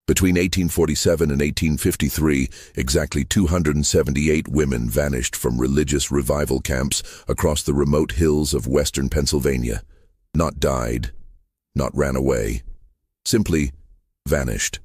Between 1847 and 1853, exactly 278 women vanished from religious revival camps across the remote hills of western Pennsylvania. Not died, not ran away, simply vanished.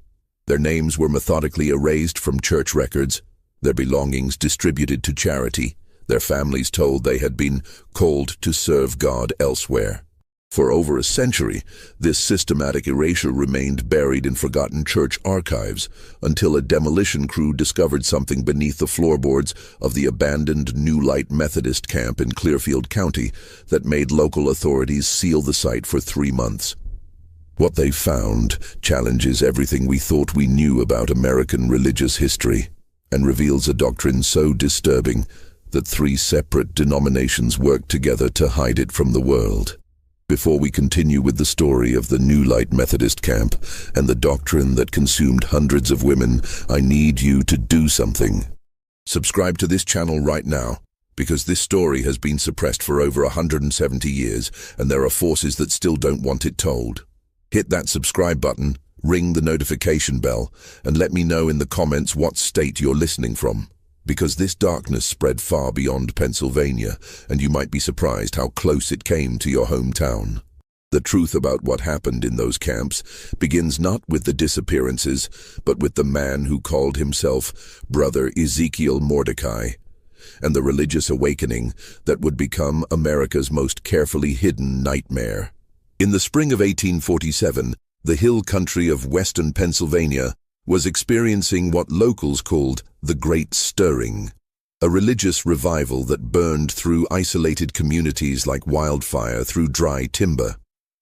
Their names were methodically erased from church records, their belongings distributed to charity, their families told they had been called to serve God elsewhere. For over a century, this systematic erasure remained buried in forgotten church archives until a demolition crew discovered something beneath the floorboards of the abandoned New Light Methodist camp in Clearfield County that made local authorities seal the site for 3 months. What they found challenges everything we thought we knew about American religious history and reveals a doctrine so disturbing that 3 separate denominations worked together to hide it from the world. Before we continue with the story of the New Light Methodist camp and the doctrine that consumed hundreds of women, I need you to do something. Subscribe to this channel right now, because this story has been suppressed for over 170 years, and there are forces that still don't want it told. Hit that subscribe button, ring the notification bell, and let me know in the comments what state you're listening from. Because this darkness spread far beyond Pennsylvania, and you might be surprised how close it came to your hometown. The truth about what happened in those camps begins not with the disappearances, but with the man who called himself Brother Ezekiel Mordecai, and the religious awakening that would become America's most carefully hidden nightmare. In the spring of 1847, the hill country of western Pennsylvania was experiencing what locals called the Great Stirring, a religious revival that burned through isolated communities like wildfire through dry timber.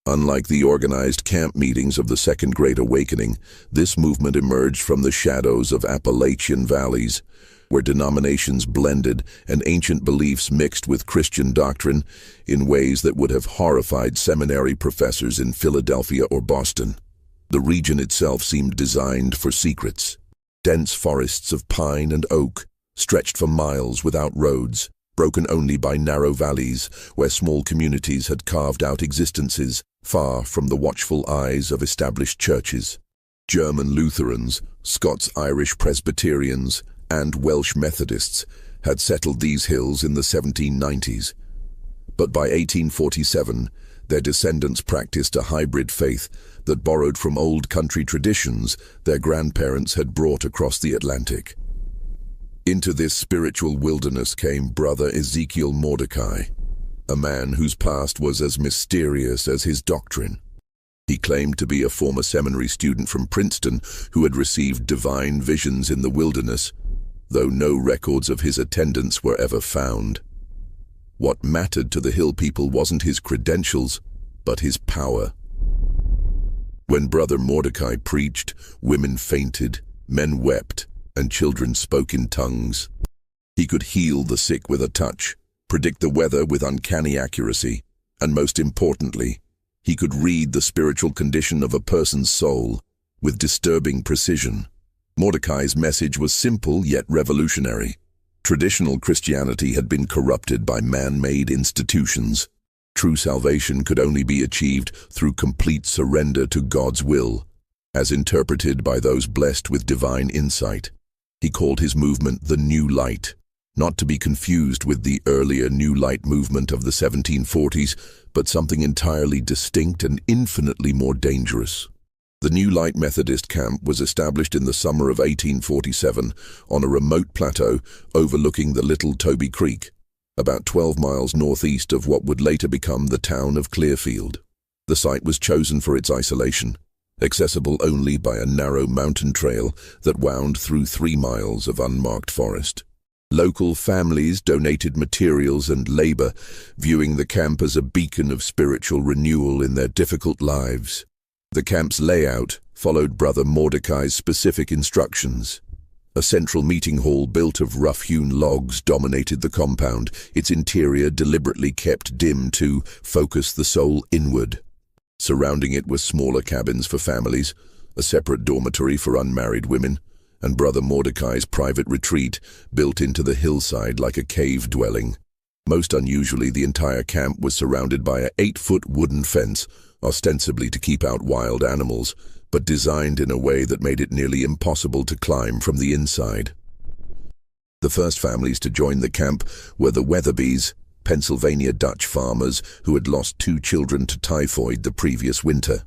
Unlike the organized camp meetings of the Second Great Awakening, this movement emerged from the shadows of Appalachian valleys, where denominations blended and ancient beliefs mixed with Christian doctrine in ways that would have horrified seminary professors in Philadelphia or Boston. The region itself seemed designed for secrets. Dense forests of pine and oak stretched for miles without roads, broken only by narrow valleys where small communities had carved out existences far from the watchful eyes of established churches. German Lutherans, Scots-Irish Presbyterians, and Welsh Methodists had settled these hills in the 1790s. But by 1847, their descendants practiced a hybrid faith that borrowed from old country traditions their grandparents had brought across the Atlantic. Into this spiritual wilderness came Brother Ezekiel Mordecai, a man whose past was as mysterious as his doctrine. He claimed to be a former seminary student from Princeton who had received divine visions in the wilderness, though no records of his attendance were ever found. What mattered to the hill people wasn't his credentials, but his power. When Brother Mordecai preached, women fainted, men wept, and children spoke in tongues. He could heal the sick with a touch, predict the weather with uncanny accuracy, and most importantly, he could read the spiritual condition of a person's soul with disturbing precision. Mordecai's message was simple yet revolutionary. Traditional Christianity had been corrupted by man-made institutions. True salvation could only be achieved through complete surrender to God's will, as interpreted by those blessed with divine insight. He called his movement the New Light, not to be confused with the earlier New Light movement of the 1740s, but something entirely distinct and infinitely more dangerous. The New Light Methodist camp was established in the summer of 1847 on a remote plateau overlooking the Little Toby Creek, about 12 miles northeast of what would later become the town of Clearfield. The site was chosen for its isolation, accessible only by a narrow mountain trail that wound through 3 miles of unmarked forest. Local families donated materials and labor, viewing the camp as a beacon of spiritual renewal in their difficult lives. The camp's layout followed Brother Mordecai's specific instructions. A central meeting hall built of rough-hewn logs dominated the compound, its interior deliberately kept dim to focus the soul inward. Surrounding it were smaller cabins for families, a separate dormitory for unmarried women, and Brother Mordecai's private retreat built into the hillside like a cave dwelling. Most unusually, the entire camp was surrounded by an 8-foot wooden fence, ostensibly to keep out wild animals, but designed in a way that made it nearly impossible to climb from the inside. The first families to join the camp were the Weatherbys, Pennsylvania Dutch farmers who had lost 2 children to typhoid the previous winter.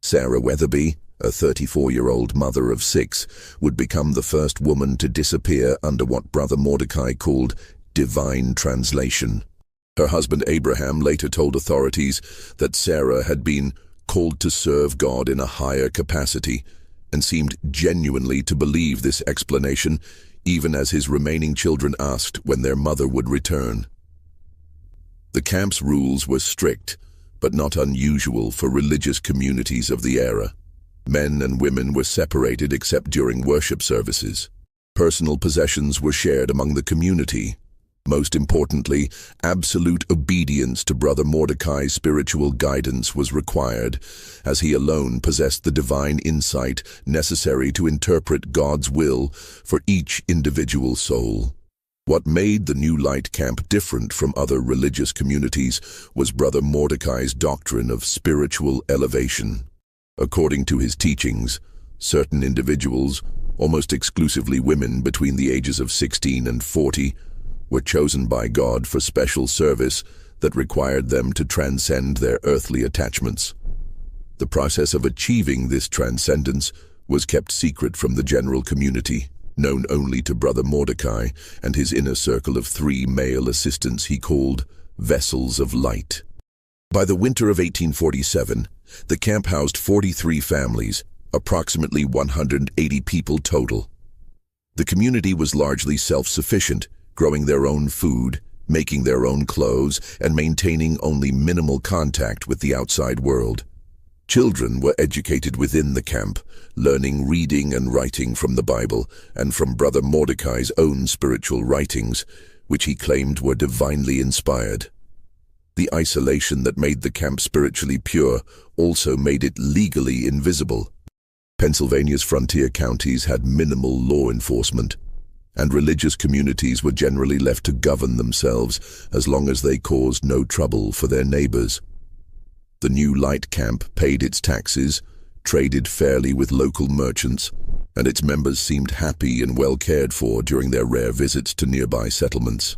Sarah Weatherby, a 34-year-old mother of 6, would become the first woman to disappear under what Brother Mordecai called divine translation. Her husband Abraham later told authorities that Sarah had been called to serve God in a higher capacity and seemed genuinely to believe this explanation, even as his remaining children asked when their mother would return. The camp's rules were strict, but not unusual for religious communities of the era. Men and women were separated except during worship services. Personal possessions were shared among the community. Most importantly, absolute obedience to Brother Mordecai's spiritual guidance was required, as he alone possessed the divine insight necessary to interpret God's will for each individual soul. What made the New Light Camp different from other religious communities was Brother Mordecai's doctrine of spiritual elevation. According to his teachings, certain individuals, almost exclusively women between the ages of 16 and 40, were chosen by God for special service that required them to transcend their earthly attachments. The process of achieving this transcendence was kept secret from the general community, known only to Brother Mordecai and his inner circle of 3 male assistants he called vessels of light. By the winter of 1847, the camp housed 43 families, approximately 180 people total. The community was largely self-sufficient, growing their own food, making their own clothes, and maintaining only minimal contact with the outside world. Children were educated within the camp, learning reading and writing from the Bible and from Brother Mordecai's own spiritual writings, which he claimed were divinely inspired. The isolation that made the camp spiritually pure also made it legally invisible. Pennsylvania's frontier counties had minimal law enforcement, and religious communities were generally left to govern themselves as long as they caused no trouble for their neighbors. The New Light Camp paid its taxes, traded fairly with local merchants, and its members seemed happy and well cared for during their rare visits to nearby settlements.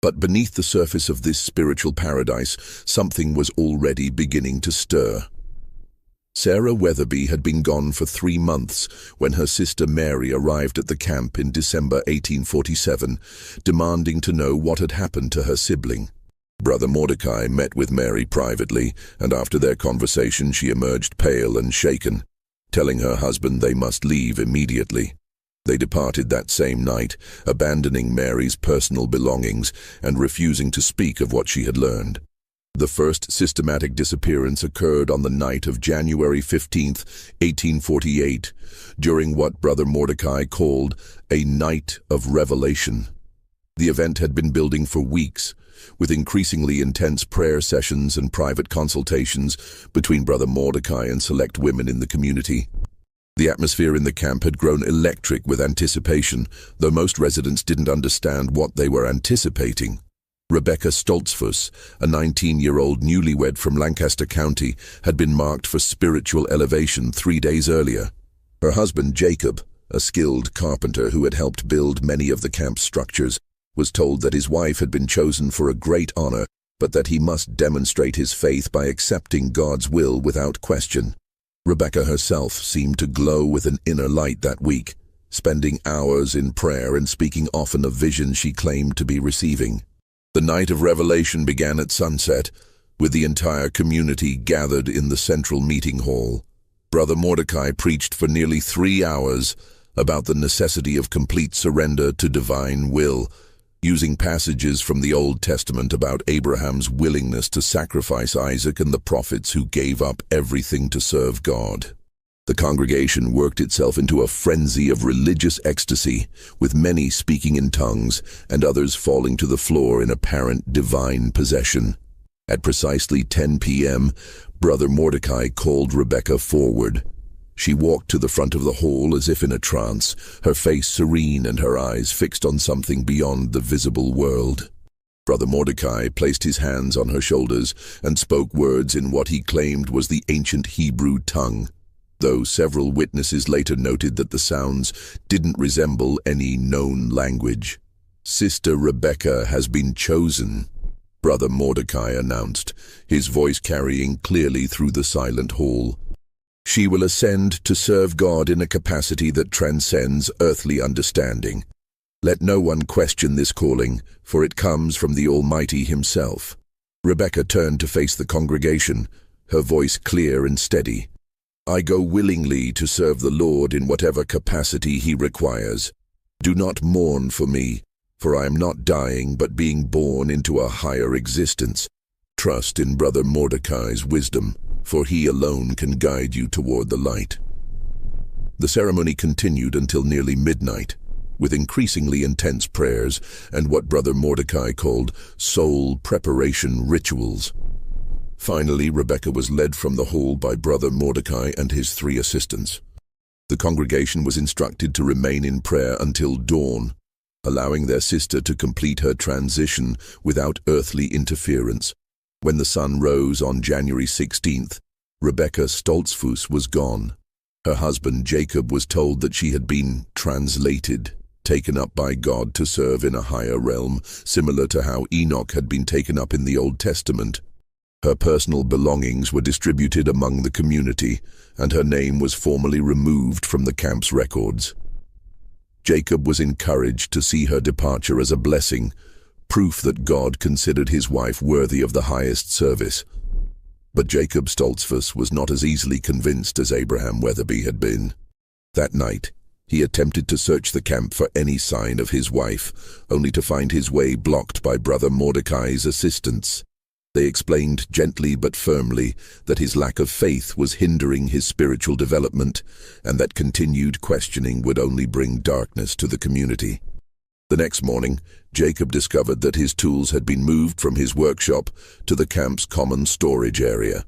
But beneath the surface of this spiritual paradise, something was already beginning to stir. Sarah Weatherby had been gone for 3 months when her sister Mary arrived at the camp in December 1847, demanding to know what had happened to her sibling. Brother Mordecai met with Mary privately, and after their conversation she emerged pale and shaken, telling her husband they must leave immediately. They departed that same night, abandoning Mary's personal belongings and refusing to speak of what she had learned. The first systematic disappearance occurred on the night of January 15, 1848, during what Brother Mordecai called a night of revelation. The event had been building for weeks, with increasingly intense prayer sessions and private consultations between Brother Mordecai and select women in the community. The atmosphere in the camp had grown electric with anticipation, though most residents didn't understand what they were anticipating. Rebecca Stoltzfus, a 19-year-old newlywed from Lancaster County, had been marked for spiritual elevation 3 days earlier. Her husband, Jacob, a skilled carpenter who had helped build many of the camp's structures, was told that his wife had been chosen for a great honor, but that he must demonstrate his faith by accepting God's will without question. Rebecca herself seemed to glow with an inner light that week, spending hours in prayer and speaking often of visions she claimed to be receiving. The night of revelation began at sunset, with the entire community gathered in the central meeting hall. Brother Mordecai preached for nearly 3 hours about the necessity of complete surrender to divine will, using passages from the Old Testament about Abraham's willingness to sacrifice Isaac and the prophets who gave up everything to serve God. The congregation worked itself into a frenzy of religious ecstasy, with many speaking in tongues and others falling to the floor in apparent divine possession. At precisely 10 p.m., Brother Mordecai called Rebecca forward. She walked to the front of the hall as if in a trance, her face serene and her eyes fixed on something beyond the visible world. Brother Mordecai placed his hands on her shoulders and spoke words in what he claimed was the ancient Hebrew tongue. though several witnesses later noted that the sounds didn't resemble any known language. "Sister Rebecca has been chosen," Brother Mordecai announced, his voice carrying clearly through the silent hall. "She will ascend to serve God in a capacity that transcends earthly understanding. Let no one question this calling, for it comes from the Almighty Himself." Rebecca turned to face the congregation, her voice clear and steady. "I go willingly to serve the Lord in whatever capacity He requires. Do not mourn for me, for I am not dying but being born into a higher existence. Trust in Brother Mordecai's wisdom, for he alone can guide you toward the light." The ceremony continued until nearly midnight, with increasingly intense prayers and what Brother Mordecai called soul preparation rituals. Finally, Rebecca was led from the hall by Brother Mordecai and his 3 assistants. The congregation was instructed to remain in prayer until dawn, allowing their sister to complete her transition without earthly interference. When the sun rose on January 16th, Rebecca Stoltzfus was gone. Her husband Jacob was told that she had been translated, taken up by God to serve in a higher realm, similar to how Enoch had been taken up in the Old Testament. Her personal belongings were distributed among the community, and her name was formally removed from the camp's records. Jacob was encouraged to see her departure as a blessing, proof that God considered his wife worthy of the highest service. But Jacob Stoltzfus was not as easily convinced as Abraham Weatherby had been. That night, he attempted to search the camp for any sign of his wife, only to find his way blocked by Brother Mordecai's assistants. They explained gently but firmly that his lack of faith was hindering his spiritual development, and that continued questioning would only bring darkness to the community. The next morning, Jacob discovered that his tools had been moved from his workshop to the camp's common storage area.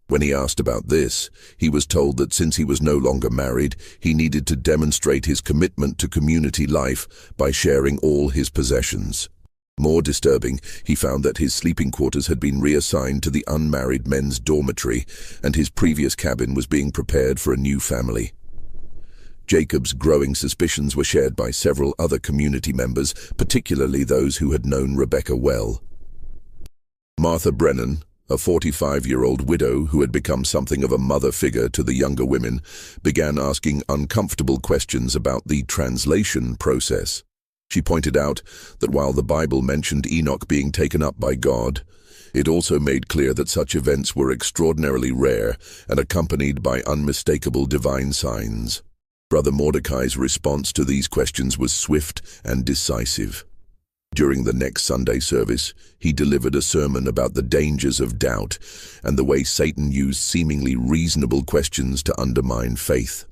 When he asked about this, he was told that since he was no longer married, he needed to demonstrate his commitment to community life by sharing all his possessions. More disturbing, he found that his sleeping quarters had been reassigned to the unmarried men's dormitory, and his previous cabin was being prepared for a new family. Jacob's growing suspicions were shared by several other community members, particularly those who had known Rebecca well. Martha Brennan, a 45-year-old widow who had become something of a mother figure to the younger women, began asking uncomfortable questions about the translation process. She pointed out that while the Bible mentioned Enoch being taken up by God, it also made clear that such events were extraordinarily rare and accompanied by unmistakable divine signs. Brother Mordecai's response to these questions was swift and decisive. During the next Sunday service, he delivered a sermon about the dangers of doubt and the way Satan used seemingly reasonable questions to undermine faith.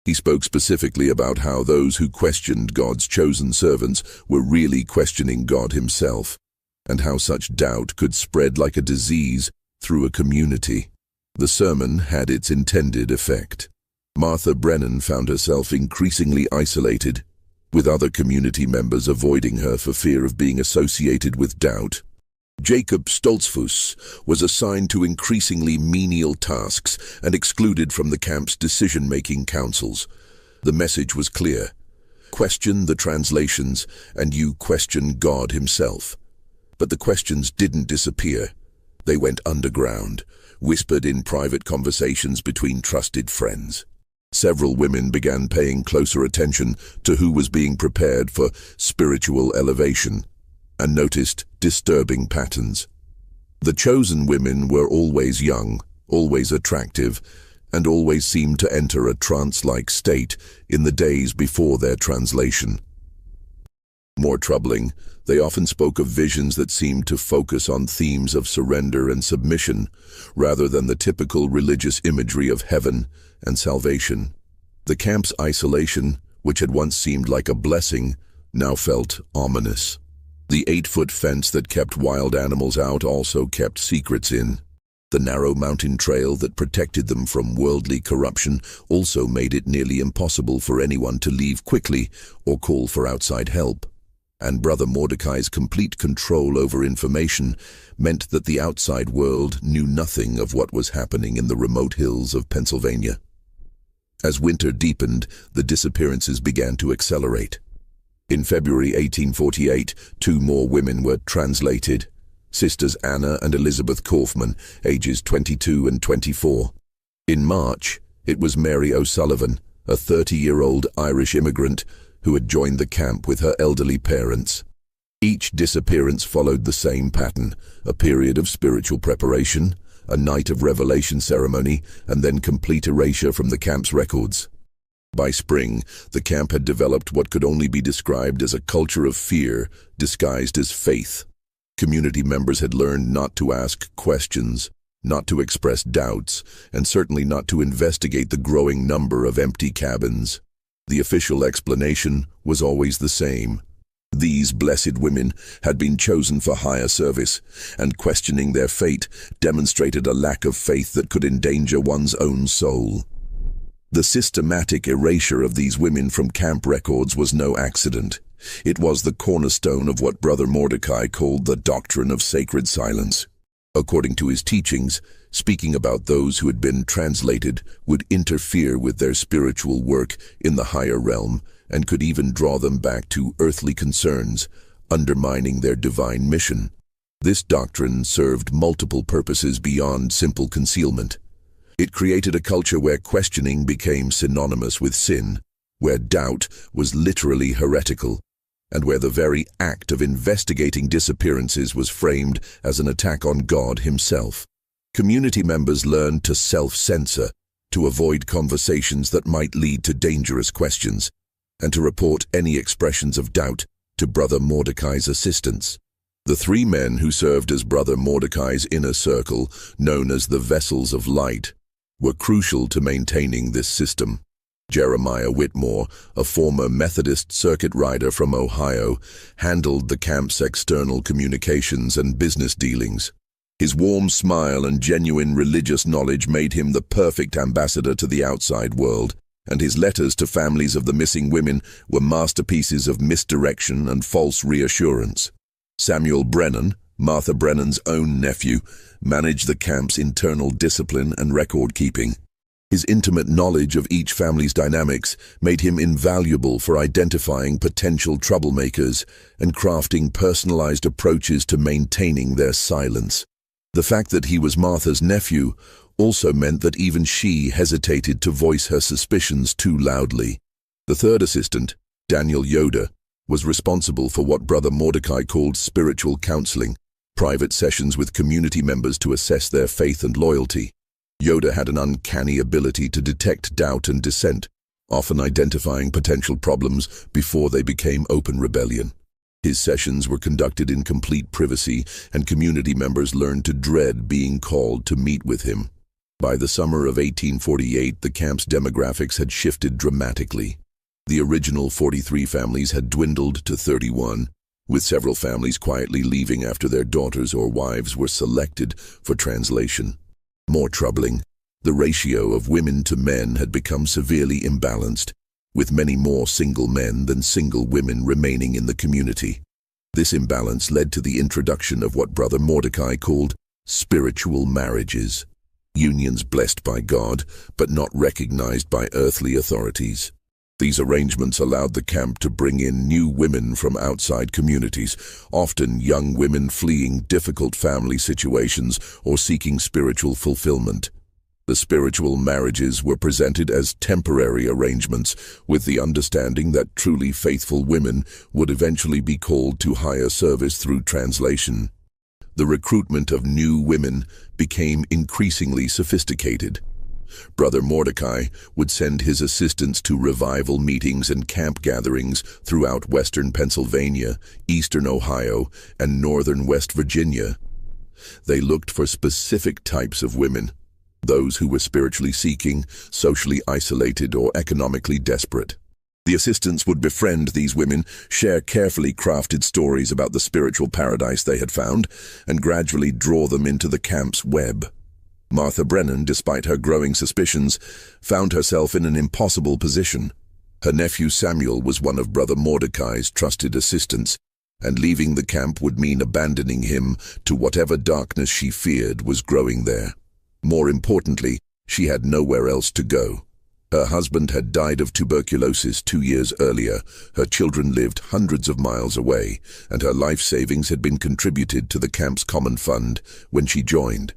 He spoke specifically about how those who questioned God's chosen servants were really questioning God himself, and how such doubt could spread like a disease through a community. The sermon had its intended effect. Martha Brennan found herself increasingly isolated, with other community members avoiding her for fear of being associated with doubt. Jacob Stoltzfus was assigned to increasingly menial tasks and excluded from the camp's decision-making councils. The message was clear: question the translations, and you question God himself. But the questions didn't disappear. They went underground, whispered in private conversations between trusted friends. Several women began paying closer attention to who was being prepared for spiritual elevation, and noticed disturbing patterns. The chosen women were always young, always attractive, and always seemed to enter a trance-like state in the days before their translation. More troubling, they often spoke of visions that seemed to focus on themes of surrender and submission, rather than the typical religious imagery of heaven and salvation. The camp's isolation, which had once seemed like a blessing, now felt ominous. The 8-foot fence that kept wild animals out also kept secrets in. The narrow mountain trail that protected them from worldly corruption also made it nearly impossible for anyone to leave quickly or call for outside help. And Brother Mordecai's complete control over information meant that the outside world knew nothing of what was happening in the remote hills of Pennsylvania. As winter deepened, the disappearances began to accelerate. In February 1848, 2 more women were translated, sisters Anna and Elizabeth Kaufman, ages 22 and 24. In March, it was Mary O'Sullivan, a 30-year-old Irish immigrant who had joined the camp with her elderly parents. Each disappearance followed the same pattern: a period of spiritual preparation, a night of revelation ceremony, and then complete erasure from the camp's records. By spring, the camp had developed what could only be described as a culture of fear disguised as faith. Community members had learned not to ask questions, not to express doubts, and certainly not to investigate the growing number of empty cabins. The official explanation was always the same. These blessed women had been chosen for higher service, and questioning their fate demonstrated a lack of faith that could endanger one's own soul. The systematic erasure of these women from camp records was no accident. It was the cornerstone of what Brother Mordecai called the Doctrine of Sacred Silence. According to his teachings, speaking about those who had been translated would interfere with their spiritual work in the higher realm and could even draw them back to earthly concerns, undermining their divine mission. This doctrine served multiple purposes beyond simple concealment. It created a culture where questioning became synonymous with sin, where doubt was literally heretical, and where the very act of investigating disappearances was framed as an attack on God himself. Community members learned to self-censor, to avoid conversations that might lead to dangerous questions, and to report any expressions of doubt to Brother Mordecai's assistants. The 3 men who served as Brother Mordecai's inner circle, known as the Vessels of Light, were crucial to maintaining this system. Jeremiah Whitmore, a former Methodist circuit rider from Ohio, handled the camp's external communications and business dealings. His warm smile and genuine religious knowledge made him the perfect ambassador to the outside world, and his letters to families of the missing women were masterpieces of misdirection and false reassurance. Samuel Brennan, Martha Brennan's own nephew, managed the camp's internal discipline and record-keeping. His intimate knowledge of each family's dynamics made him invaluable for identifying potential troublemakers and crafting personalized approaches to maintaining their silence. The fact that he was Martha's nephew also meant that even she hesitated to voice her suspicions too loudly. The 3rd assistant, Daniel Yoder, was responsible for what Brother Mordecai called spiritual counseling, private sessions with community members to assess their faith and loyalty. Yoder had an uncanny ability to detect doubt and dissent, often identifying potential problems before they became open rebellion. His sessions were conducted in complete privacy, and community members learned to dread being called to meet with him. By the summer of 1848, the camp's demographics had shifted dramatically. The original 43 families had dwindled to 31, with several families quietly leaving after their daughters or wives were selected for translation. More troubling, the ratio of women to men had become severely imbalanced, with many more single men than single women remaining in the community. This imbalance led to the introduction of what Brother Mordecai called spiritual marriages, unions blessed by God but not recognized by earthly authorities. These arrangements allowed the camp to bring in new women from outside communities, often young women fleeing difficult family situations or seeking spiritual fulfillment. The spiritual marriages were presented as temporary arrangements, with the understanding that truly faithful women would eventually be called to higher service through translation. The recruitment of new women became increasingly sophisticated. Brother Mordecai would send his assistants to revival meetings and camp gatherings throughout western Pennsylvania, eastern Ohio, and northern West Virginia. They looked for specific types of women, those who were spiritually seeking, socially isolated, or economically desperate. The assistants would befriend these women, share carefully crafted stories about the spiritual paradise they had found, and gradually draw them into the camp's web. Martha Brennan, despite her growing suspicions, found herself in an impossible position. Her nephew Samuel was one of Brother Mordecai's trusted assistants, and leaving the camp would mean abandoning him to whatever darkness she feared was growing there. More importantly, she had nowhere else to go. Her husband had died of tuberculosis 2 years earlier, her children lived hundreds of miles away, and her life savings had been contributed to the camp's common fund when she joined.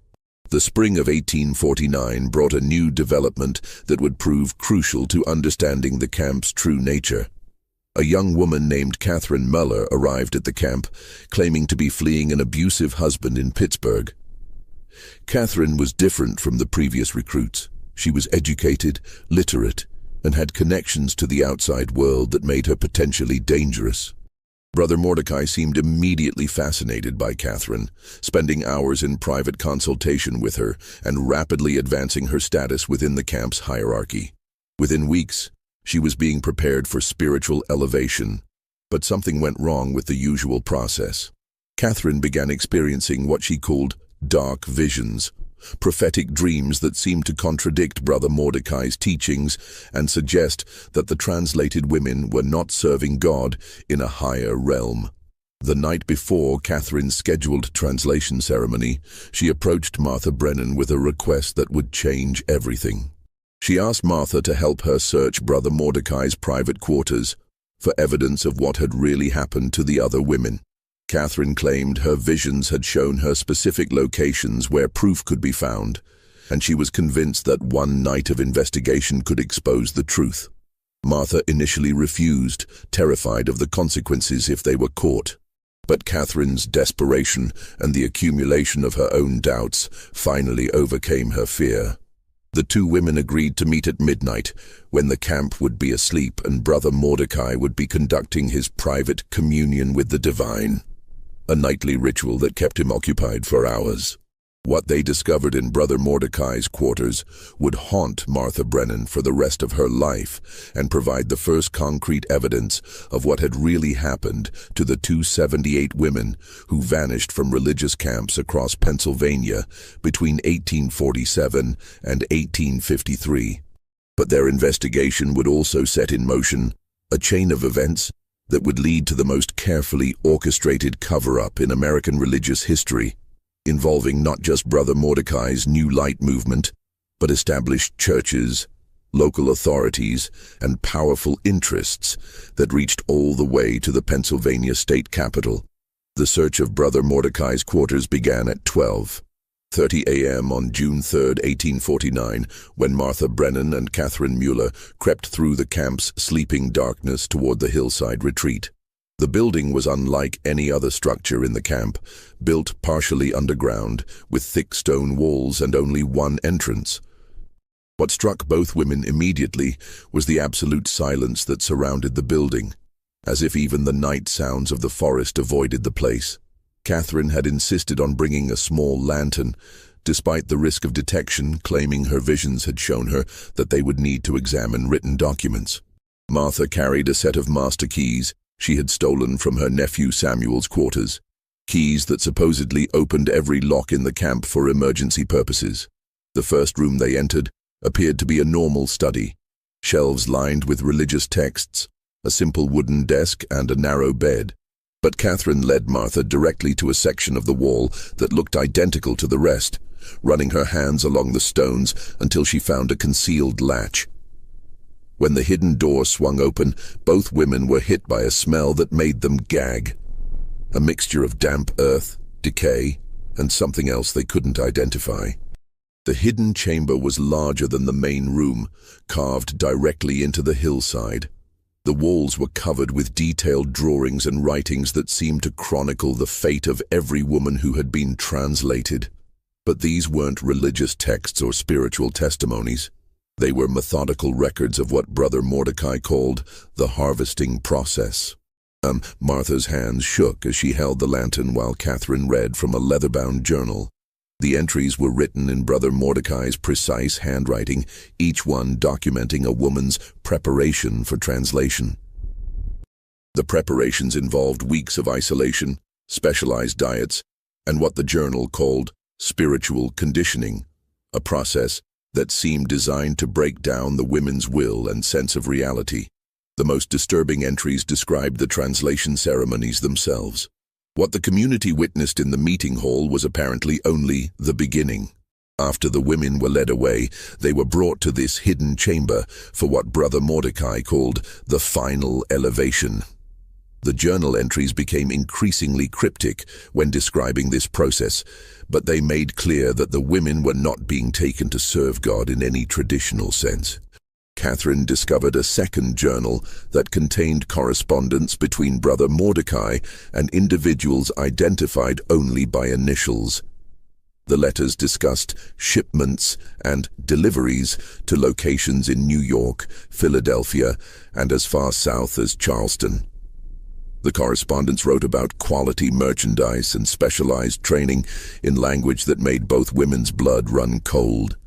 The spring of 1849 brought a new development that would prove crucial to understanding the camp's true nature. A young woman named Catherine Muller arrived at the camp, claiming to be fleeing an abusive husband in Pittsburgh. Catherine was different from the previous recruits. She was educated, literate, and had connections to the outside world that made her potentially dangerous. Brother Mordecai seemed immediately fascinated by Catherine, spending hours in private consultation with her and rapidly advancing her status within the camp's hierarchy. Within weeks, she was being prepared for spiritual elevation, but something went wrong with the usual process. Catherine began experiencing what she called dark visions, prophetic dreams that seemed to contradict Brother Mordecai's teachings and suggest that the translated women were not serving God in a higher realm. The night before Catherine's scheduled translation ceremony, she approached Martha Brennan with a request that would change everything. She asked Martha to help her search Brother Mordecai's private quarters for evidence of what had really happened to the other women. Catherine claimed her visions had shown her specific locations where proof could be found, and she was convinced that one night of investigation could expose the truth. Martha initially refused, terrified of the consequences if they were caught. But Catherine's desperation and the accumulation of her own doubts finally overcame her fear. The two women agreed to meet at midnight, when the camp would be asleep and Brother Mordecai would be conducting his private communion with the divine. A nightly ritual that kept him occupied for hours. What they discovered in Brother Mordecai's quarters would haunt Martha Brennan for the rest of her life and provide the first concrete evidence of what had really happened to the 278 women who vanished from religious camps across Pennsylvania between 1847 and 1853. But their investigation would also set in motion a chain of events that would lead to the most carefully orchestrated cover-up in American religious history, involving not just Brother Mordecai's New Light movement, but established churches, local authorities, and powerful interests that reached all the way to the Pennsylvania state capitol. The search of Brother Mordecai's quarters began at 12:30 a.m. on June 3, 1849, when Martha Brennan and Catherine Muller crept through the camp's sleeping darkness toward the hillside retreat. The building was unlike any other structure in the camp, built partially underground, with thick stone walls and only one entrance. What struck both women immediately was the absolute silence that surrounded the building, as if even the night sounds of the forest avoided the place. Catherine had insisted on bringing a small lantern, despite the risk of detection, claiming her visions had shown her that they would need to examine written documents. Martha carried a set of master keys she had stolen from her nephew Samuel's quarters, keys that supposedly opened every lock in the camp for emergency purposes. The first room they entered appeared to be a normal study, shelves lined with religious texts, a simple wooden desk, and a narrow bed. But Catherine led Martha directly to a section of the wall that looked identical to the rest, running her hands along the stones until she found a concealed latch. When the hidden door swung open, both women were hit by a smell that made them gag. A mixture of damp earth, decay, and something else they couldn't identify. The hidden chamber was larger than the main room, carved directly into the hillside. The walls were covered with detailed drawings and writings that seemed to chronicle the fate of every woman who had been translated. But these weren't religious texts or spiritual testimonies. They were methodical records of what Brother Mordecai called the harvesting process. Martha's hands shook as she held the lantern while Catherine read from a leather-bound journal. The entries were written in Brother Mordecai's precise handwriting, each one documenting a woman's preparation for translation. The preparations involved weeks of isolation, specialized diets, and what the journal called spiritual conditioning, a process that seemed designed to break down the women's will and sense of reality. The most disturbing entries described the translation ceremonies themselves. What the community witnessed in the meeting hall was apparently only the beginning. After the women were led away, they were brought to this hidden chamber for what Brother Mordecai called the final elevation. The journal entries became increasingly cryptic when describing this process, but they made clear that the women were not being taken to serve God in any traditional sense. Catherine discovered a second journal that contained correspondence between Brother Mordecai and individuals identified only by initials. The letters discussed shipments and deliveries to locations in New York, Philadelphia, and as far south as Charleston. The correspondence wrote about quality merchandise and specialized training in language that made both women's blood run cold.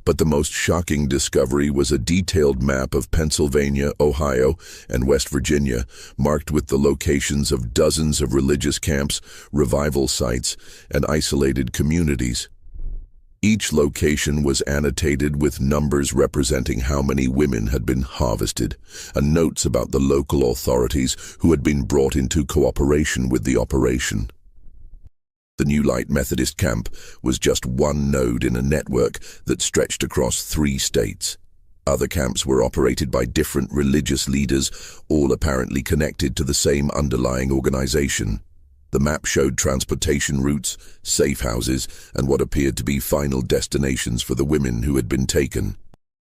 But the most shocking discovery was a detailed map of Pennsylvania, Ohio, and West Virginia, marked with the locations of dozens of religious camps, revival sites, and isolated communities. Each location was annotated with numbers representing how many women had been harvested, and notes about the local authorities who had been brought into cooperation with the operation. The New Light Methodist camp was just one node in a network that stretched across 3 states. Other camps were operated by different religious leaders, all apparently connected to the same underlying organization. The map showed transportation routes, safe houses, and what appeared to be final destinations for the women who had been taken.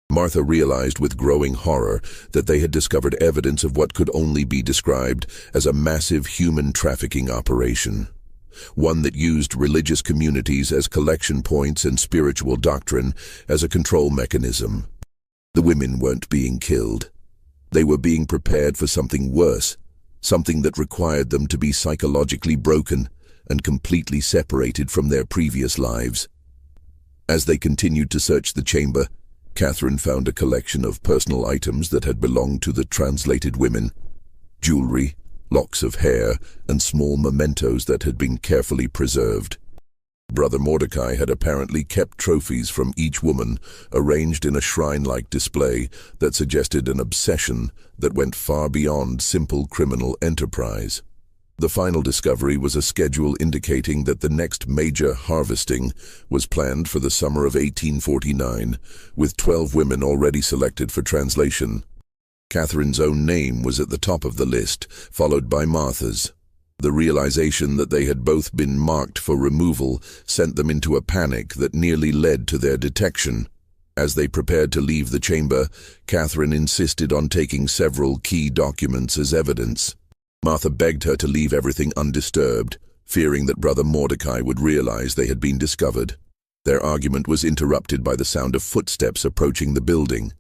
Martha realized with growing horror that they had discovered evidence of what could only be described as a massive human trafficking operation. One that used religious communities as collection points and spiritual doctrine as a control mechanism. The women weren't being killed. They were being prepared for something worse, something that required them to be psychologically broken and completely separated from their previous lives. As they continued to search the chamber, Catherine found a collection of personal items that had belonged to the translated women: jewelry, locks of hair, and small mementos that had been carefully preserved. Brother Mordecai had apparently kept trophies from each woman, arranged in a shrine-like display that suggested an obsession that went far beyond simple criminal enterprise. The final discovery was a schedule indicating that the next major harvesting was planned for the summer of 1849, with 12 women already selected for translation. Catherine's own name was at the top of the list, followed by Martha's. The realization that they had both been marked for removal sent them into a panic that nearly led to their detection. As they prepared to leave the chamber, Catherine insisted on taking several key documents as evidence. Martha begged her to leave everything undisturbed, fearing that Brother Mordecai would realize they had been discovered. Their argument was interrupted by the sound of footsteps approaching the building.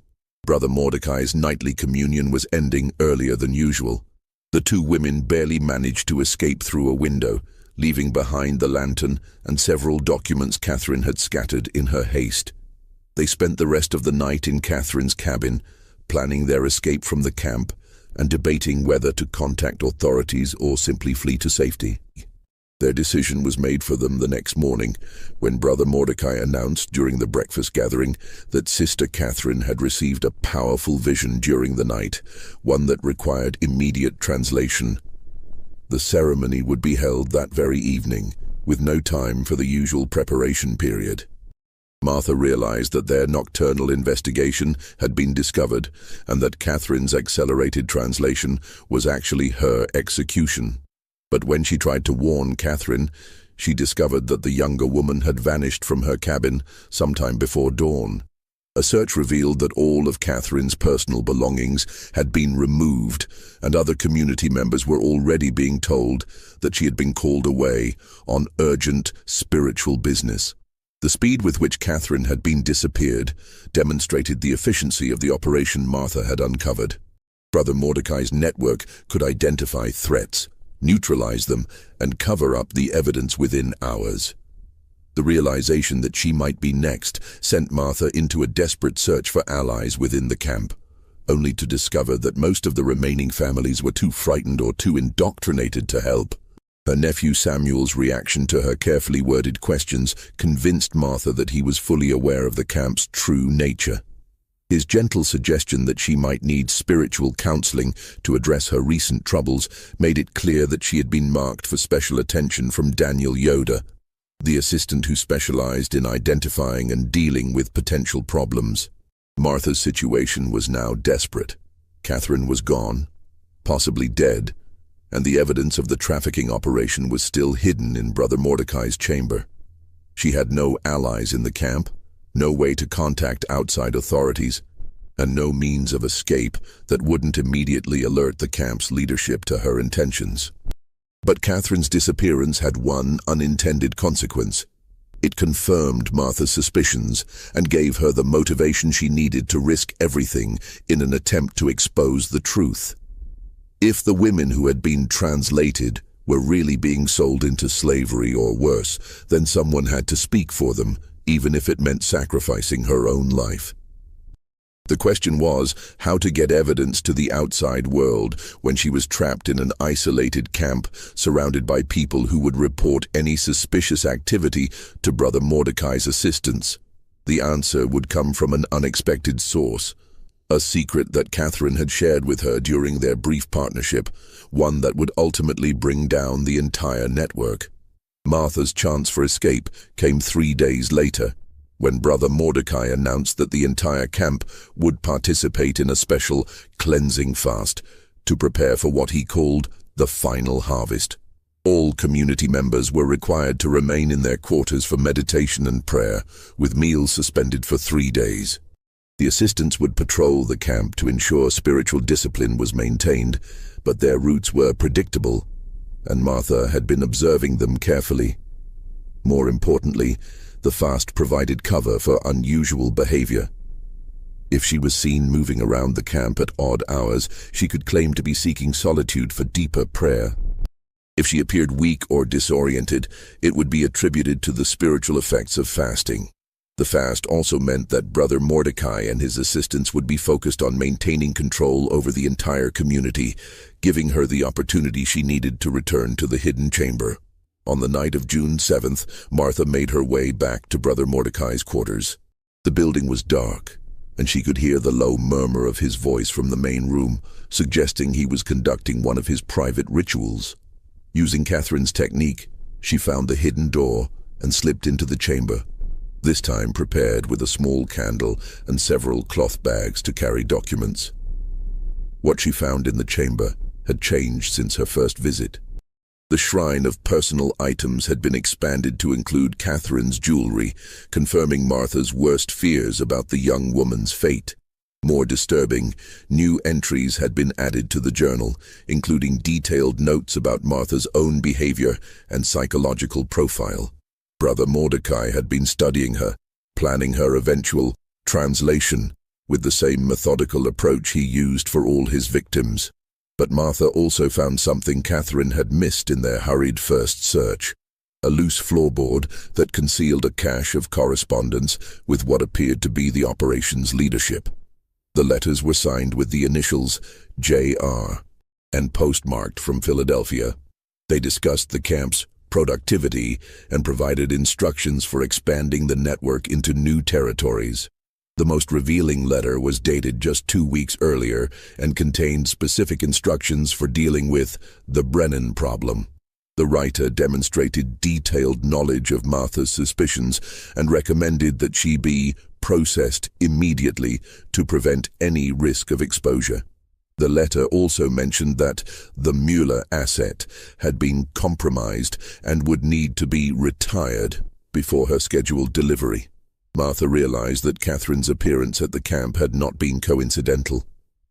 Brother Mordecai's nightly communion was ending earlier than usual. The 2 women barely managed to escape through a window, leaving behind the lantern and several documents Catherine had scattered in her haste. They spent the rest of the night in Catherine's cabin, planning their escape from the camp and debating whether to contact authorities or simply flee to safety. Their decision was made for them the next morning, when Brother Mordecai announced during the breakfast gathering that Sister Catherine had received a powerful vision during the night, one that required immediate translation. The ceremony would be held that very evening, with no time for the usual preparation period. Martha realized that their nocturnal investigation had been discovered, and that Catherine's accelerated translation was actually her execution. But when she tried to warn Catherine, she discovered that the younger woman had vanished from her cabin sometime before dawn. A search revealed that all of Catherine's personal belongings had been removed, and other community members were already being told that she had been called away on urgent spiritual business. The speed with which Catherine had been disappeared demonstrated the efficiency of the operation Martha had uncovered. Brother Mordecai's network could identify threats, neutralize them, and cover up the evidence within hours. The realization that she might be next sent Martha into a desperate search for allies within the camp, only to discover that most of the remaining families were too frightened or too indoctrinated to help. Her nephew Samuel's reaction to her carefully worded questions convinced Martha that he was fully aware of the camp's true nature. His gentle suggestion that she might need spiritual counseling to address her recent troubles made it clear that she had been marked for special attention from Daniel Yoder. the assistant who specialized in identifying and dealing with potential problems. Martha's situation was now desperate. Catherine was gone, possibly dead, and the evidence of the trafficking operation was still hidden in Brother Mordecai's chamber. She had no allies in the camp, no way to contact outside authorities, and no means of escape that wouldn't immediately alert the camp's leadership to her intentions. But Catherine's disappearance had one unintended consequence. It confirmed Martha's suspicions and gave her the motivation she needed to risk everything in an attempt to expose the truth. If the women who had been translated were really being sold into slavery or worse, then someone had to speak for them, even if it meant sacrificing her own life. The question was how to get evidence to the outside world when she was trapped in an isolated camp surrounded by people who would report any suspicious activity to Brother Mordecai's assistants. The answer would come from an unexpected source, a secret that Catherine had shared with her during their brief partnership, one that would ultimately bring down the entire network. Martha's chance for escape came 3 days later, when Brother Mordecai announced that the entire camp would participate in a special cleansing fast to prepare for what he called the final harvest. All community members were required to remain in their quarters for meditation and prayer, with meals suspended for 3 days. The assistants would patrol the camp to ensure spiritual discipline was maintained, but their routes were predictable, and Martha had been observing them carefully. More importantly, the fast provided cover for unusual behavior. If she was seen moving around the camp at odd hours, she could claim to be seeking solitude for deeper prayer. If she appeared weak or disoriented, it would be attributed to the spiritual effects of fasting. The fast also meant that Brother Mordecai and his assistants would be focused on maintaining control over the entire community, giving her the opportunity she needed to return to the hidden chamber. On the night of June 7th, Martha made her way back to Brother Mordecai's quarters. The building was dark, and she could hear the low murmur of his voice from the main room, suggesting he was conducting one of his private rituals. Using Catherine's technique, she found the hidden door and slipped into the chamber, this time prepared with a small candle and several cloth bags to carry documents. What she found in the chamber had changed since her first visit. The shrine of personal items had been expanded to include Catherine's jewelry, confirming Martha's worst fears about the young woman's fate. More disturbing, new entries had been added to the journal, including detailed notes about Martha's own behavior and psychological profile. Brother Mordecai had been studying her, planning her eventual translation with the same methodical approach he used for all his victims. But Martha also found something Catherine had missed in their hurried first search: a loose floorboard that concealed a cache of correspondence with what appeared to be the operation's leadership. The letters were signed with the initials J.R. and postmarked from Philadelphia. They discussed the camp's productivity and provided instructions for expanding the network into new territories. The most revealing letter was dated just 2 weeks earlier and contained specific instructions for dealing with the Brennan problem. The writer demonstrated detailed knowledge of Martha's suspicions and recommended that she be processed immediately to prevent any risk of exposure. The letter also mentioned that the Mueller asset had been compromised and would need to be retired before her scheduled delivery. Martha realized that Catherine's appearance at the camp had not been coincidental.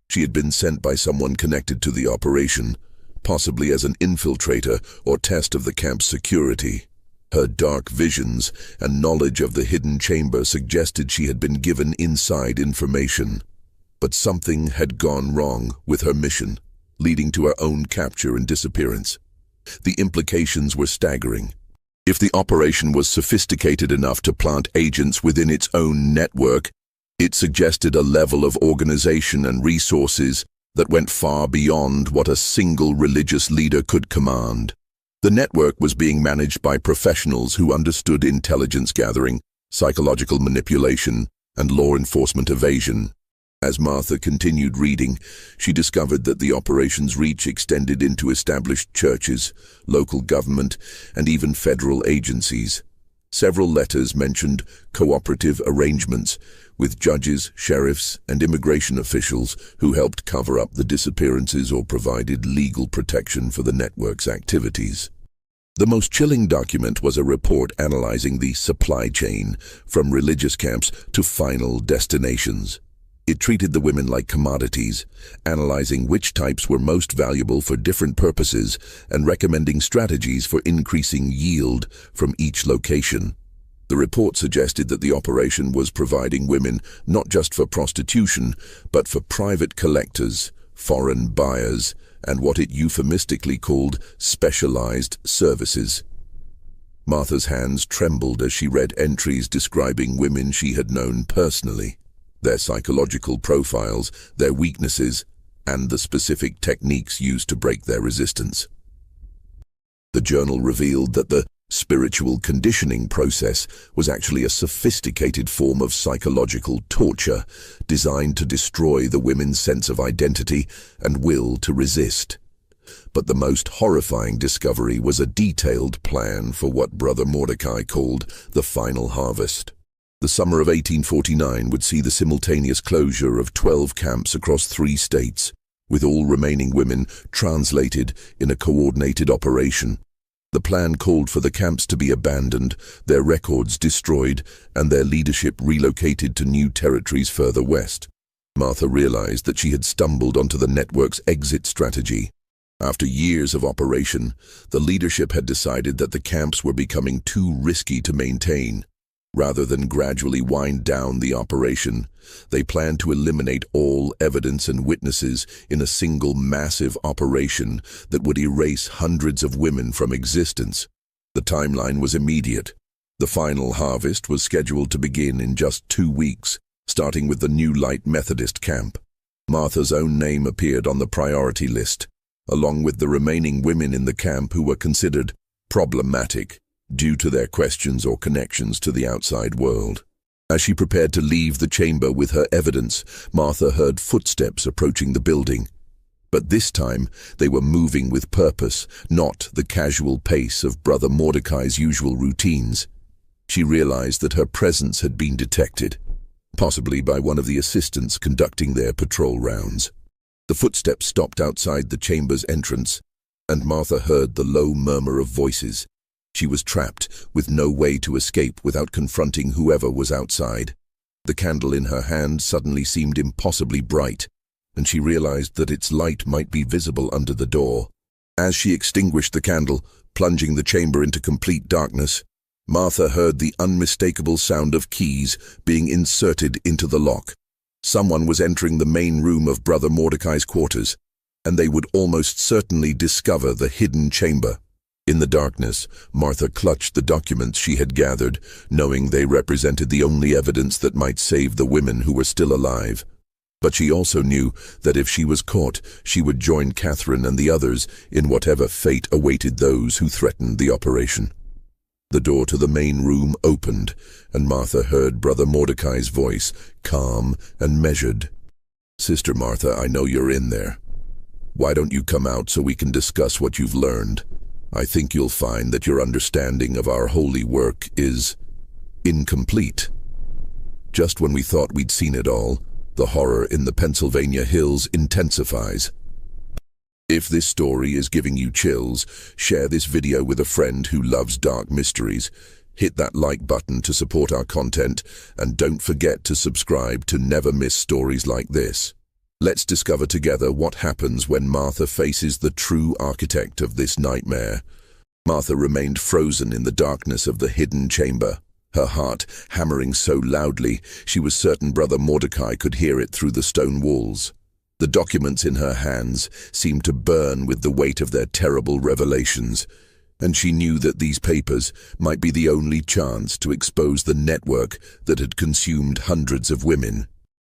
She had been sent by someone connected to the operation, possibly as an infiltrator or test of the camp's security. Her dark visions and knowledge of the hidden chamber suggested she had been given inside information. But something had gone wrong with her mission, leading to her own capture and disappearance. The implications were staggering. If the operation was sophisticated enough to plant agents within its own network, it suggested a level of organization and resources that went far beyond what a single religious leader could command. The network was being managed by professionals who understood intelligence gathering, psychological manipulation, and law enforcement evasion. As Martha continued reading, she discovered that the operation's reach extended into established churches, local government, and even federal agencies. Several letters mentioned cooperative arrangements with judges, sheriffs, and immigration officials who helped cover up the disappearances or provided legal protection for the network's activities. The most chilling document was a report analyzing the supply chain from religious camps to final destinations. It treated the women like commodities, analyzing which types were most valuable for different purposes and recommending strategies for increasing yield from each location. The report suggested that the operation was providing women not just for prostitution, but for private collectors, foreign buyers, and what it euphemistically called specialized services. Martha's hands trembled as she read entries describing women she had known personally, their psychological profiles, their weaknesses, and the specific techniques used to break their resistance. The journal revealed that the spiritual conditioning process was actually a sophisticated form of psychological torture designed to destroy the women's sense of identity and will to resist. But the most horrifying discovery was a detailed plan for what Brother Mordecai called the final harvest. The summer of 1849 would see the simultaneous closure of 12 camps across 3 states, with all remaining women translated in a coordinated operation. The plan called for the camps to be abandoned, their records destroyed, and their leadership relocated to new territories further west. Martha realized that she had stumbled onto the network's exit strategy. After years of operation, the leadership had decided that the camps were becoming too risky to maintain. Rather than gradually wind down the operation, they planned to eliminate all evidence and witnesses in a single massive operation that would erase hundreds of women from existence. The timeline was immediate. The final harvest was scheduled to begin in just 2 weeks, starting with the New Light Methodist camp. Martha's own name appeared on the priority list, along with the remaining women in the camp who were considered problematic due to their questions or connections to the outside world. As she prepared to leave the chamber with her evidence, Martha heard footsteps approaching the building. But this time, they were moving with purpose, not the casual pace of Brother Mordecai's usual routines. She realized that her presence had been detected, possibly by one of the assistants conducting their patrol rounds. The footsteps stopped outside the chamber's entrance, and Martha heard the low murmur of voices. She was trapped, with no way to escape without confronting whoever was outside. The candle in her hand suddenly seemed impossibly bright, and she realized that its light might be visible under the door. As she extinguished the candle, plunging the chamber into complete darkness, Martha heard the unmistakable sound of keys being inserted into the lock. Someone was entering the main room of Brother Mordecai's quarters, and they would almost certainly discover the hidden chamber. In the darkness, Martha clutched the documents she had gathered, knowing they represented the only evidence that might save the women who were still alive. But she also knew that if she was caught, she would join Catherine and the others in whatever fate awaited those who threatened the operation. The door to the main room opened, and Martha heard Brother Mordecai's voice, calm and measured. "Sister Martha, I know you're in there. Why don't you come out so we can discuss what you've learned? I think you'll find that your understanding of our holy work is incomplete." Just when we thought we'd seen it all, the horror in the Pennsylvania hills intensifies. If this story is giving you chills, share this video with a friend who loves dark mysteries. Hit that like button to support our content, and don't forget to subscribe to never miss stories like this. Let's discover together what happens when Martha faces the true architect of this nightmare. Martha remained frozen in the darkness of the hidden chamber, her heart hammering so loudly she was certain Brother Mordecai could hear it through the stone walls. The documents in her hands seemed to burn with the weight of their terrible revelations, and she knew that these papers might be the only chance to expose the network that had consumed hundreds of women.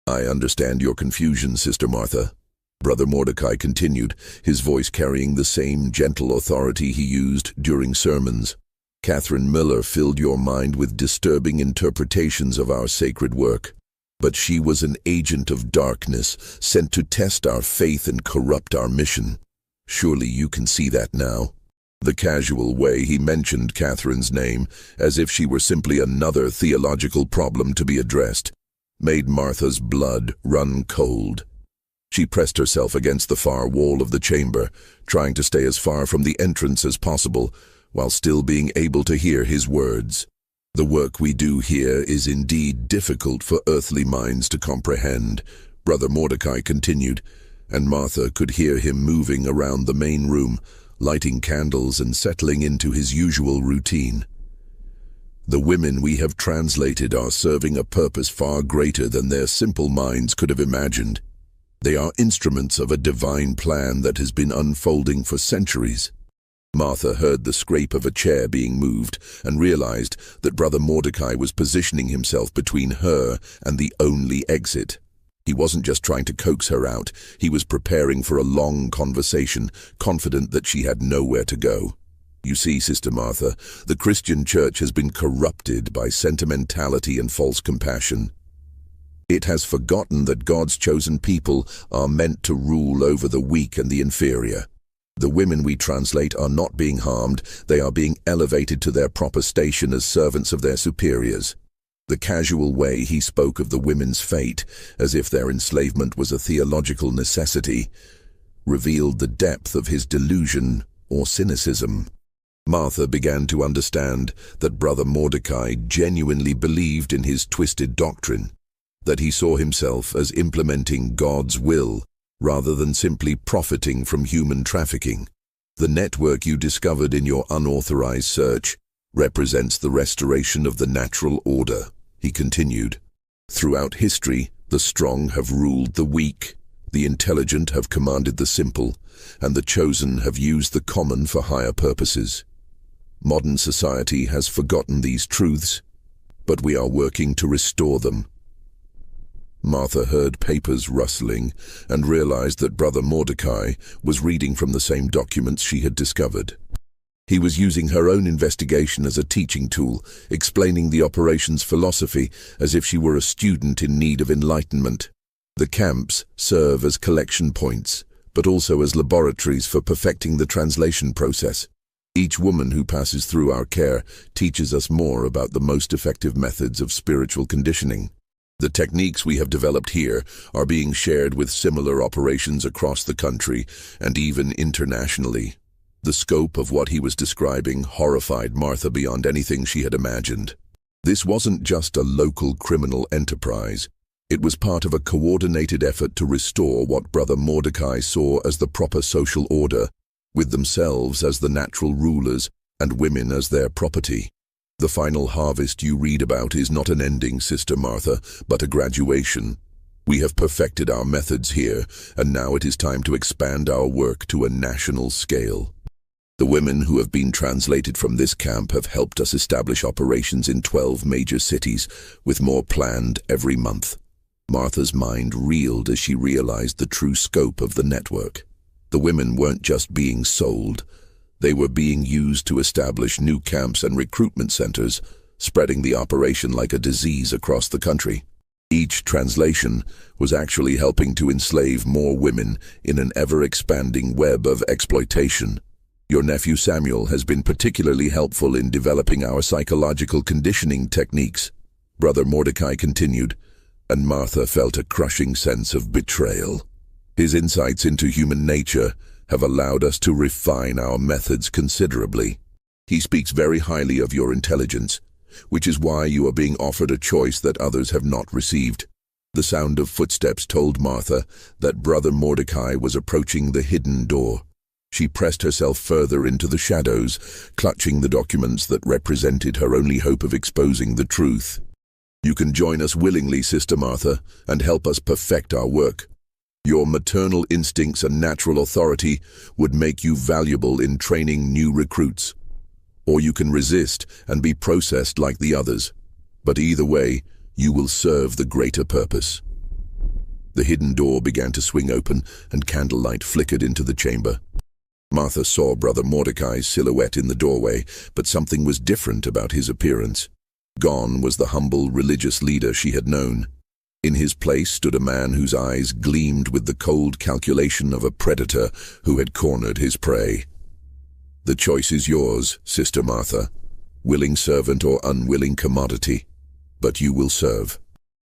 "I understand your confusion, Sister Martha," Brother Mordecai continued, his voice carrying the same gentle authority he used during sermons. "Catherine Miller filled your mind with disturbing interpretations of our sacred work. But she was an agent of darkness, sent to test our faith and corrupt our mission. Surely you can see that now." The casual way he mentioned Catherine's name, as if she were simply another theological problem to be addressed, made Martha's blood run cold. She pressed herself against the far wall of the chamber, trying to stay as far from the entrance as possible, while still being able to hear his words. "The work we do here is indeed difficult for earthly minds to comprehend," Brother Mordecai continued, and Martha could hear him moving around the main room, lighting candles and settling into his usual routine. "The women we have translated are serving a purpose far greater than their simple minds could have imagined. They are instruments of a divine plan that has been unfolding for centuries." Martha heard the scrape of a chair being moved and realized that Brother Mordecai was positioning himself between her and the only exit. He wasn't just trying to coax her out, he was preparing for a long conversation, confident that she had nowhere to go. "You see, Sister Martha, the Christian church has been corrupted by sentimentality and false compassion. It has forgotten that God's chosen people are meant to rule over the weak and the inferior. The women we translate are not being harmed, they are being elevated to their proper station as servants of their superiors." The casual way he spoke of the women's fate, as if their enslavement was a theological necessity, revealed the depth of his delusion or cynicism. Martha began to understand that Brother Mordecai genuinely believed in his twisted doctrine, that he saw himself as implementing God's will rather than simply profiting from human trafficking. "The network you discovered in your unauthorized search represents the restoration of the natural order," he continued. "Throughout history, the strong have ruled the weak, the intelligent have commanded the simple, and the chosen have used the common for higher purposes. Modern society has forgotten these truths, but we are working to restore them." Martha heard papers rustling and realized that Brother Mordecai was reading from the same documents she had discovered. He was using her own investigation as a teaching tool, explaining the operation's philosophy as if she were a student in need of enlightenment. "The camps serve as collection points, but also as laboratories for perfecting the translation process. Each woman who passes through our care teaches us more about the most effective methods of spiritual conditioning. The techniques we have developed here are being shared with similar operations across the country and even internationally." The scope of what he was describing horrified Martha beyond anything she had imagined. This wasn't just a local criminal enterprise. It was part of a coordinated effort to restore what Brother Mordecai saw as the proper social order, with themselves as the natural rulers and women as their property. "The final harvest you read about is not an ending, Sister Martha, but a graduation. We have perfected our methods here, and now it is time to expand our work to a national scale. The women who have been translated from this camp have helped us establish operations in 12 major cities, with more planned every month." Martha's mind reeled as she realized the true scope of the network. The women weren't just being sold. They were being used to establish new camps and recruitment centers, spreading the operation like a disease across the country. Each translation was actually helping to enslave more women in an ever-expanding web of exploitation. "Your nephew Samuel has been particularly helpful in developing our psychological conditioning techniques," Brother Mordecai continued, and Martha felt a crushing sense of betrayal. "His insights into human nature have allowed us to refine our methods considerably. He speaks very highly of your intelligence, which is why you are being offered a choice that others have not received." The sound of footsteps told Martha that Brother Mordecai was approaching the hidden door. She pressed herself further into the shadows, clutching the documents that represented her only hope of exposing the truth. "You can join us willingly, Sister Martha, and help us perfect our work. Your maternal instincts and natural authority would make you valuable in training new recruits. Or you can resist and be processed like the others. But either way, you will serve the greater purpose." The hidden door began to swing open, and candlelight flickered into the chamber. Martha saw Brother Mordecai's silhouette in the doorway, but something was different about his appearance. Gone was the humble religious leader she had known. In his place stood a man whose eyes gleamed with the cold calculation of a predator who had cornered his prey. The choice is yours, Sister Martha. Willing servant or unwilling commodity. But you will serve.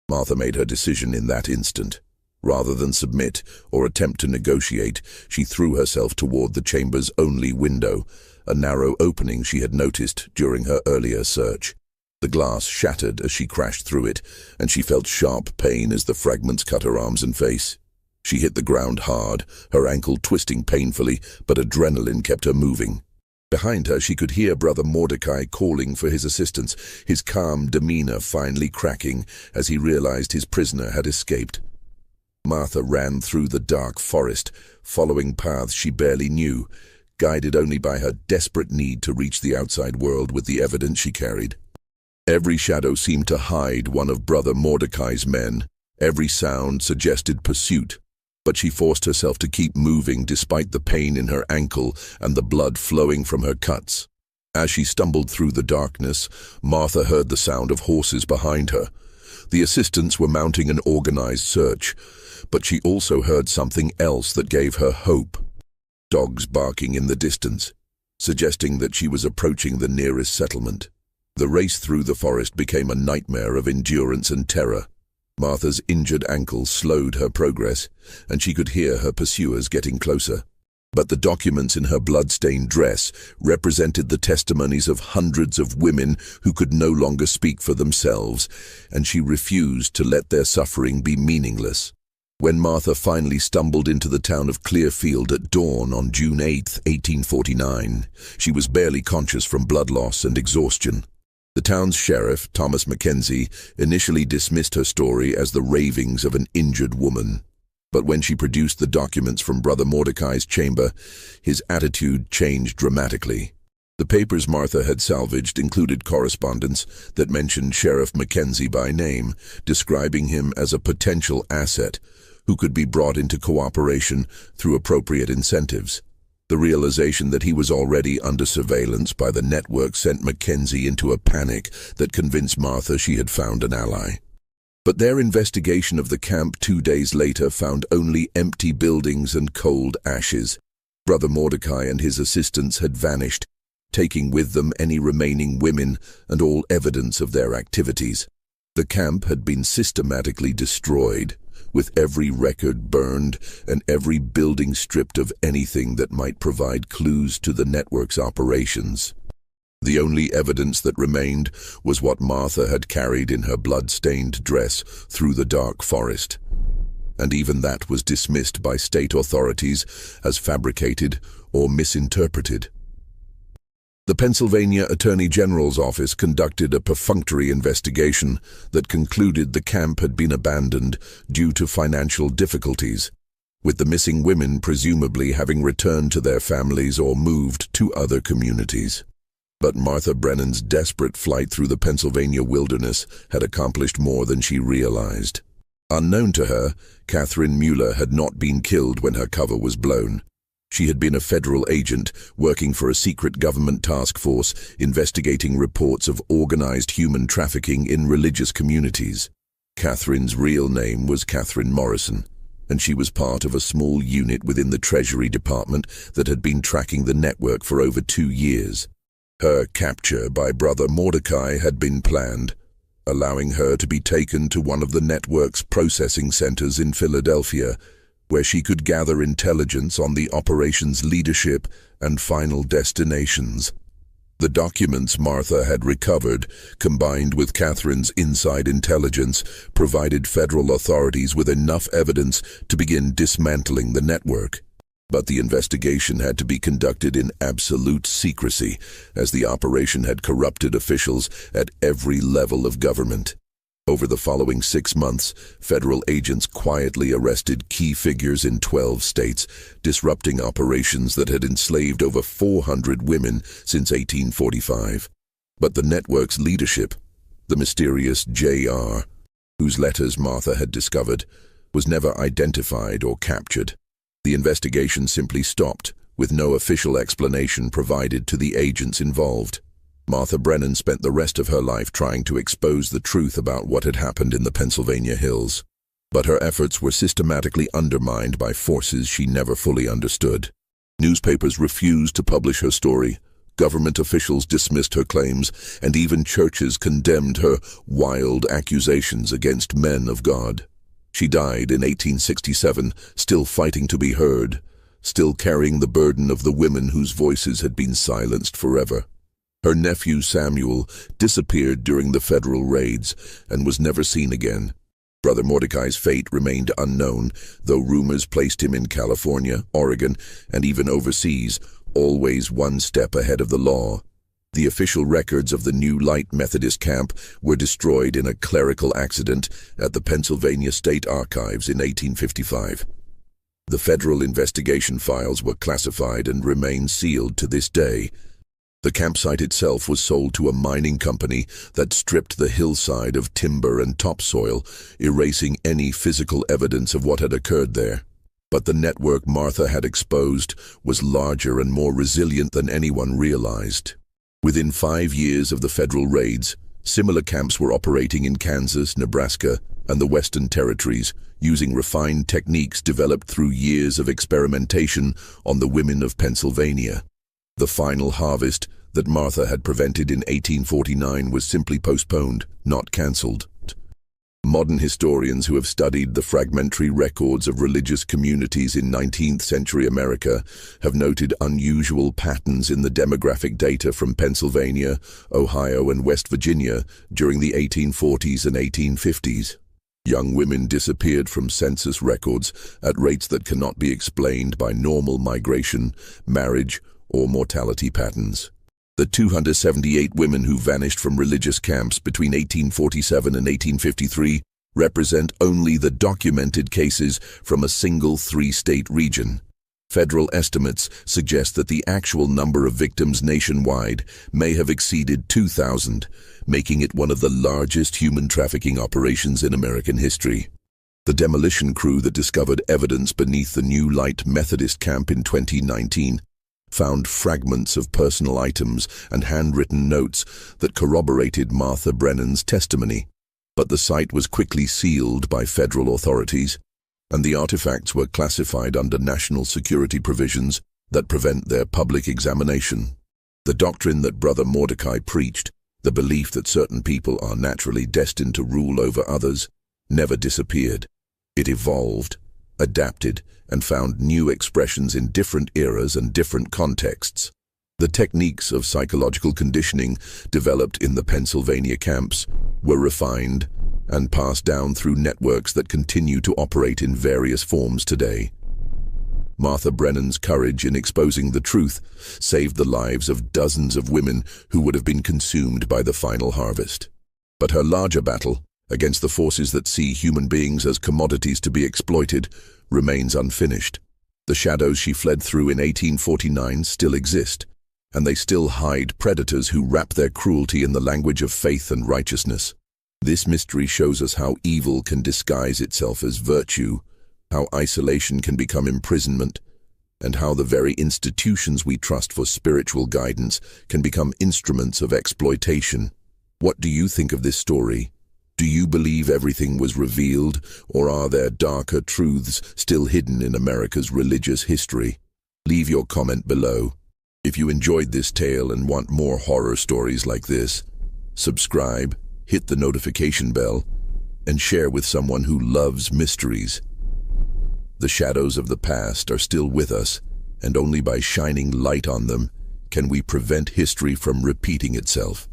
Martha made her decision in that instant. Rather than submit or attempt to negotiate, she threw herself toward the chamber's only window, a narrow opening she had noticed during her earlier search. The glass shattered as she crashed through it, and she felt sharp pain as the fragments cut her arms and face. She hit the ground hard, her ankle twisting painfully, but adrenaline kept her moving. Behind her, she could hear Brother Mordecai calling for his assistance, his calm demeanor finally cracking as he realized his prisoner had escaped. Martha ran through the dark forest, following paths she barely knew, guided only by her desperate need to reach the outside world with the evidence she carried. Every shadow seemed to hide one of Brother Mordecai's men. Every sound suggested pursuit. But she forced herself to keep moving despite the pain in her ankle and the blood flowing from her cuts. As she stumbled through the darkness, Martha heard the sound of horses behind her. The assistants were mounting an organized search, but she also heard something else that gave her hope. Dogs barking in the distance, suggesting that she was approaching the nearest settlement. The race through the forest became a nightmare of endurance and terror. Martha's injured ankle slowed her progress, and she could hear her pursuers getting closer. But the documents in her blood-stained dress represented the testimonies of hundreds of women who could no longer speak for themselves, and she refused to let their suffering be meaningless. When Martha finally stumbled into the town of Clearfield at dawn on June 8, 1849, she was barely conscious from blood loss and exhaustion. The town's sheriff, Thomas Mackenzie, initially dismissed her story as the ravings of an injured woman. But when she produced the documents from Brother Mordecai's chamber, his attitude changed dramatically. The papers Martha had salvaged included correspondence that mentioned Sheriff Mackenzie by name, describing him as a potential asset who could be brought into cooperation through appropriate incentives. The realization that he was already under surveillance by the network sent Mackenzie into a panic that convinced Martha she had found an ally. But their investigation of the camp 2 days later found only empty buildings and cold ashes. Brother Mordecai and his assistants had vanished, taking with them any remaining women and all evidence of their activities. The camp had been systematically destroyed, with every record burned and every building stripped of anything that might provide clues to the network's operations. The only evidence that remained was what Martha had carried in her blood-stained dress through the dark forest. And even that was dismissed by state authorities as fabricated or misinterpreted. The Pennsylvania Attorney General's office conducted a perfunctory investigation that concluded the camp had been abandoned due to financial difficulties, with the missing women presumably having returned to their families or moved to other communities. But Martha Brennan's desperate flight through the Pennsylvania wilderness had accomplished more than she realized. Unknown to her, Catherine Mueller had not been killed when her cover was blown. She had been a federal agent working for a secret government task force investigating reports of organized human trafficking in religious communities. Catherine's real name was Catherine Morrison, and she was part of a small unit within the Treasury Department that had been tracking the network for over 2 years. Her capture by Brother Mordecai had been planned, allowing her to be taken to one of the network's processing centers in Philadelphia, where she could gather intelligence on the operation's leadership and final destinations. The documents Martha had recovered, combined with Catherine's inside intelligence, provided federal authorities with enough evidence to begin dismantling the network. But the investigation had to be conducted in absolute secrecy, as the operation had corrupted officials at every level of government. Over the following 6 months, federal agents quietly arrested key figures in 12 states, disrupting operations that had enslaved over 400 women since 1845. But the network's leadership, the mysterious J.R., whose letters Martha had discovered, was never identified or captured. The investigation simply stopped, with no official explanation provided to the agents involved. Martha Brennan spent the rest of her life trying to expose the truth about what had happened in the Pennsylvania hills. But her efforts were systematically undermined by forces she never fully understood. Newspapers refused to publish her story. Government officials dismissed her claims, and even churches condemned her wild accusations against men of God. She died in 1867, still fighting to be heard, still carrying the burden of the women whose voices had been silenced forever. Her nephew Samuel disappeared during the federal raids and was never seen again. Brother Mordecai's fate remained unknown, though rumors placed him in California, Oregon, and even overseas, always one step ahead of the law. The official records of the New Light Methodist camp were destroyed in a clerical accident at the Pennsylvania State Archives in 1855. The federal investigation files were classified and remain sealed to this day. The campsite itself was sold to a mining company that stripped the hillside of timber and topsoil, erasing any physical evidence of what had occurred there. But the network Martha had exposed was larger and more resilient than anyone realized. Within 5 years of the federal raids, similar camps were operating in Kansas, Nebraska, and the Western Territories, using refined techniques developed through years of experimentation on the women of Pennsylvania. The final harvest that Martha had prevented in 1849 was simply postponed, not cancelled. Modern historians who have studied the fragmentary records of religious communities in 19th century America have noted unusual patterns in the demographic data from Pennsylvania, Ohio, and West Virginia during the 1840s and 1850s. Young women disappeared from census records at rates that cannot be explained by normal migration, marriage, or mortality patterns. The 278 women who vanished from religious camps between 1847 and 1853 represent only the documented cases from a single 3-state region. Federal estimates suggest that the actual number of victims nationwide may have exceeded 2,000, making it one of the largest human trafficking operations in American history. The demolition crew that discovered evidence beneath the New Light Methodist camp in 2019 found fragments of personal items and handwritten notes that corroborated Martha Brennan's testimony. But the site was quickly sealed by federal authorities, and the artifacts were classified under national security provisions that prevent their public examination. The doctrine that Brother Mordecai preached, the belief that certain people are naturally destined to rule over others, never disappeared. It evolved, adapted, and found new expressions in different eras and different contexts. The techniques of psychological conditioning developed in the Pennsylvania camps were refined and passed down through networks that continue to operate in various forms today. Martha Brennan's courage in exposing the truth saved the lives of dozens of women who would have been consumed by the final harvest. But her larger battle, against the forces that see human beings as commodities to be exploited, remains unfinished. The shadows she fled through in 1849 still exist, and they still hide predators who wrap their cruelty in the language of faith and righteousness. This mystery shows us how evil can disguise itself as virtue, how isolation can become imprisonment, and how the very institutions we trust for spiritual guidance can become instruments of exploitation. What do you think of this story? Do you believe everything was revealed, or are there darker truths still hidden in America's religious history? Leave your comment below. If you enjoyed this tale and want more horror stories like this, subscribe, hit the notification bell, and share with someone who loves mysteries. The shadows of the past are still with us, and only by shining light on them can we prevent history from repeating itself.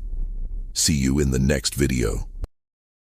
See you in the next video.